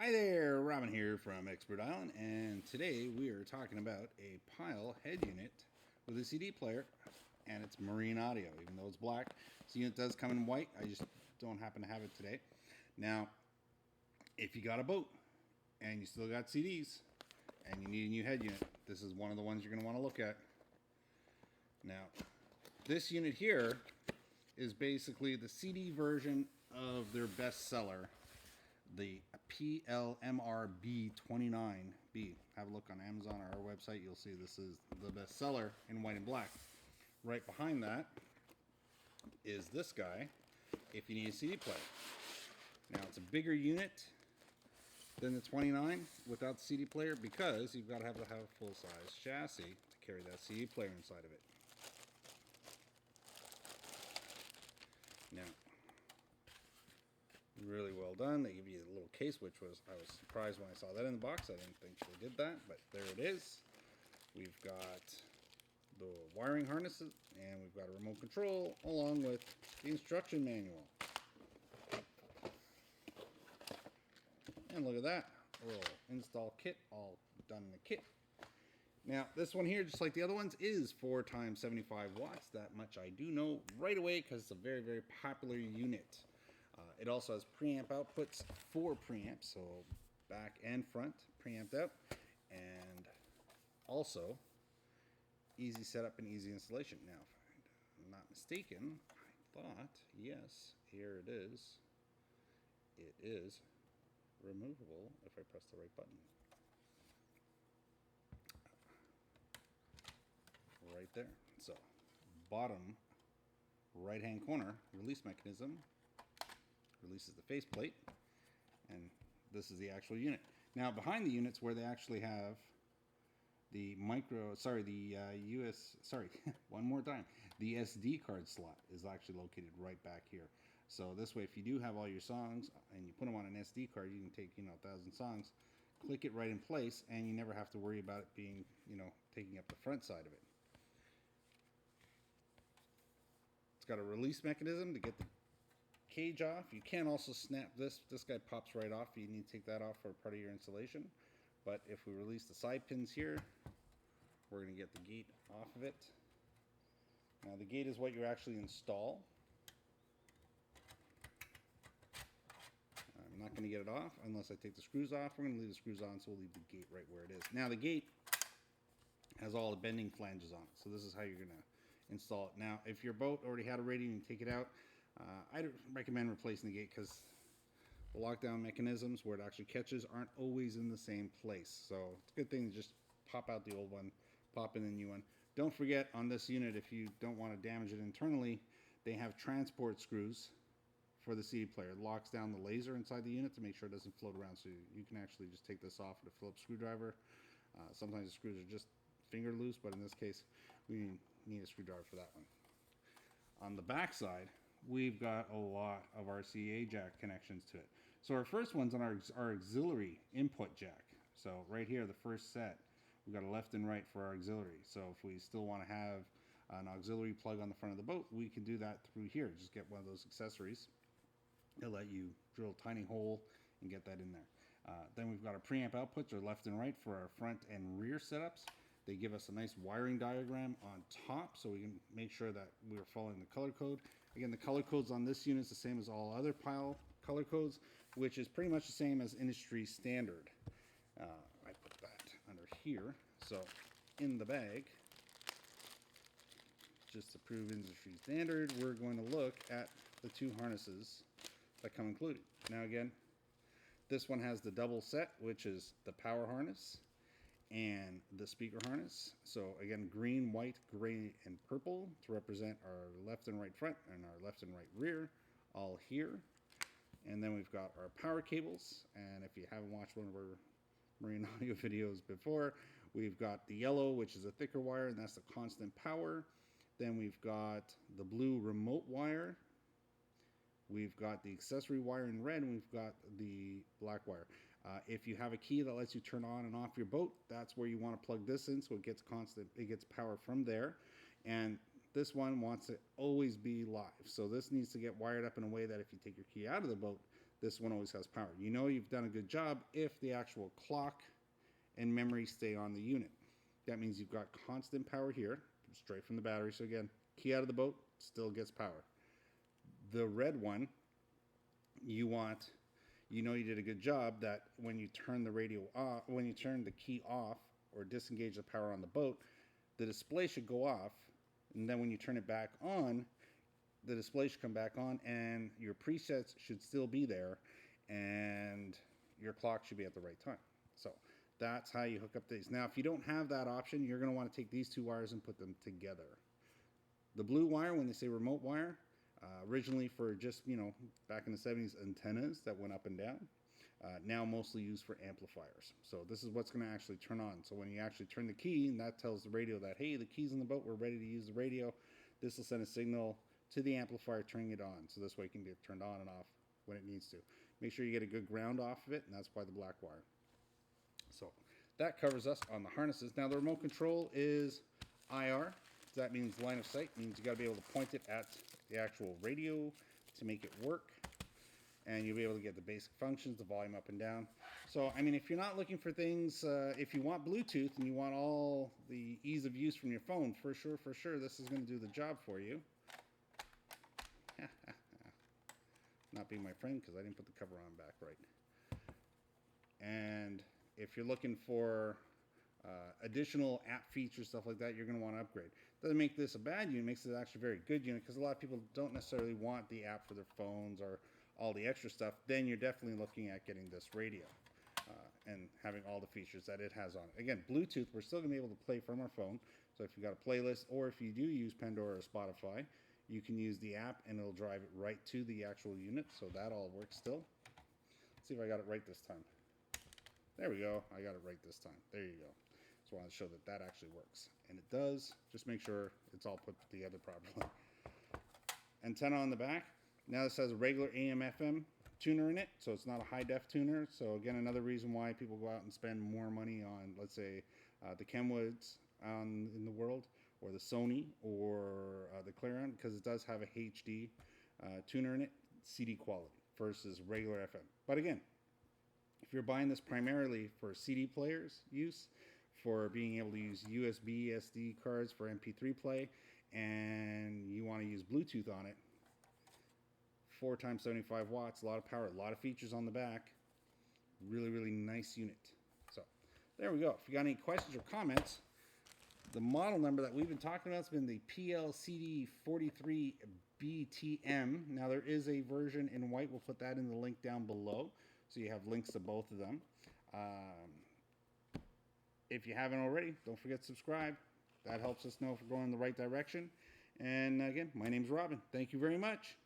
Hi there, Robin here from Expert Island, and today we are talking about a PYLE head unit with a CD player, and it's marine audio, even though it's black. This unit does come in white, I just don't happen to have it today. Now, if you got a boat, and you still got CDs, and you need a new head unit, this is one of the ones you're going to want to look at. Now, this unit here is basically the CD version of their bestseller, the PLMRB29B. Have a look on Amazon or our website. You'll see this is the bestseller in white and black. Right behind that is this guy, if you need a CD player. Now, it's a bigger unit than the 29 without the CD player because you've got to have a full-size chassis to carry that CD player inside of it. Now, really well done. They give you a little case, which I was surprised when I saw that in the box. I didn't think they did that, but there it is. We've got the wiring harnesses, and we've got a remote control along with the instruction manual. And look at that, a little install kit all done in the kit. Now, this one here, just like the other ones, is 4 times 75 watts. That much I do know right away because it's a very, very popular unit. It also has preamp outputs, 4 preamps, so back and front preamped out, and also easy setup and easy installation. Now, if I'm not mistaken, I thought, yes, here it is. It is removable if I press the right button. Right there. So, bottom right-hand corner, release mechanism, releases the faceplate, and this is the actual unit. Now, behind the unit's where they actually have the one more time, the SD card slot is actually located right back here. So this way, if you do have all your songs and you put them on an SD card, you can take 1,000 songs, click it right in place, and you never have to worry about it being taking up the front side of it. It's got a release mechanism to get the cage off. You can also snap this. This guy pops right off. You need to take that off for part of your installation. But if we release the side pins here, we're going to get the gate off of it. Now, the gate is what you actually install. I'm not going to get it off unless I take the screws off. We're going to leave the screws on, so we'll leave the gate right where it is. Now, the gate has all the bending flanges on it, so this is how you're going to install it. Now, if your boat already had a rating and you take it out, I'd recommend replacing the gate because the lockdown mechanisms where it actually catches aren't always in the same place. So it's a good thing to just pop out the old one, pop in the new one. Don't forget, on this unit, if you don't want to damage it internally, they have transport screws for the CD player. It locks down the laser inside the unit to make sure it doesn't float around. So you can actually just take this off with a Phillips screwdriver. Sometimes the screws are just finger loose, but in this case, we need a screwdriver for that one. On the back side, we've got a lot of Rca Jack connections to it. So our first one's on our auxiliary input jack. So right here, the first set, we've got a left and right for our auxiliary. So if we still want to have an auxiliary plug on the front of the boat, we can do that through here. Just get one of those accessories. It'll let you drill a tiny hole and get that in there. Then we've got our preamp outputs, or left and right, for our front and rear setups. They give us a nice wiring diagram on top so we can make sure that we're following the color code. Again, the color codes on this unit is the same as all other PYLE color codes, which is pretty much the same as industry standard. I put that under here. So in the bag, just to prove industry standard, we're going to look at the 2 harnesses that come included. Now again, this one has the double set, which is the power harness and the speaker harness. So again, green, white, gray, and purple to represent our left and right front and our left and right rear, all here. And then we've got our power cables. And if you haven't watched one of our marine audio videos before, we've got the yellow, which is a thicker wire, and that's the constant power. Then we've got the blue remote wire. We've got the accessory wire in red, and we've got the black wire. If you have a key that lets you turn on and off your boat, that's where you want to plug this in, so it gets power from there. And this one wants to always be live. So this needs to get wired up in a way that if you take your key out of the boat, this one always has power. You know you've done a good job if the actual clock and memory stay on the unit. That means you've got constant power here, straight from the battery. So again, key out of the boat, still gets power. The red one, you know you did a good job that when you turn the radio off, when you turn the key off or disengage the power on the boat, the display should go off, and then when you turn it back on, the display should come back on, and your presets should still be there, and your clock should be at the right time. So that's how you hook up these. Now, if you don't have that option, you're going to want to take these two wires and put them together. The blue wire, when they say remote wire, originally for just, back in the 70s, antennas that went up and down. Now mostly used for amplifiers. So this is what's going to actually turn on. So when you actually turn the key, and that tells the radio that, hey, the key's in the boat, we're ready to use the radio. This will send a signal to the amplifier, turning it on. So this way it can get turned on and off when it needs to. Make sure you get a good ground off of it, and that's why the black wire. So that covers us on the harnesses. Now the remote control is IR. So that means line of sight. It means you got to be able to point it at the actual radio to make it work. And you'll be able to get the basic functions, the volume up and down. So, I mean, if you're not looking for things, if you want Bluetooth and you want all the ease of use from your phone, for sure, this is going to do the job for you. Not being my friend because I didn't put the cover on back right. And if you're looking for additional app features, stuff like that, you're going to want to upgrade. Doesn't make this a bad unit, it makes it actually a very good unit, because a lot of people don't necessarily want the app for their phones or all the extra stuff. Then you're definitely looking at getting this radio and having all the features that it has on it. Again, Bluetooth, we're still going to be able to play from our phone. So if you've got a playlist, or if you do use Pandora or Spotify, you can use the app and it'll drive it right to the actual unit. So that all works still. Let's see if I got it right this time. There we go. I got it right this time. There you go. Just wanted to show that that actually works. And it does. Just make sure it's all put together properly. Antenna on the back. Now this has a regular AM/FM tuner in it, so it's not a high-def tuner. So again, another reason why people go out and spend more money on, let's say, the Kenwoods in the world, or the Sony, or the Clarion, because it does have a HD tuner in it, CD quality, versus regular FM. But again, if you're buying this primarily for CD players use, for being able to use USB SD cards for MP3 play, and you want to use Bluetooth on it, 4 times 75 watts, a lot of power, a lot of features on the back. Really nice unit. So there we go. If you got any questions or comments, the model number that we've been talking about has been the PLCD43BTM. Now there is a version in white. We'll put that in the link down below, so you have links to both of them. If you haven't already, don't forget to subscribe. That helps us know if we're going in the right direction. And again, my name's Robin. Thank you very much.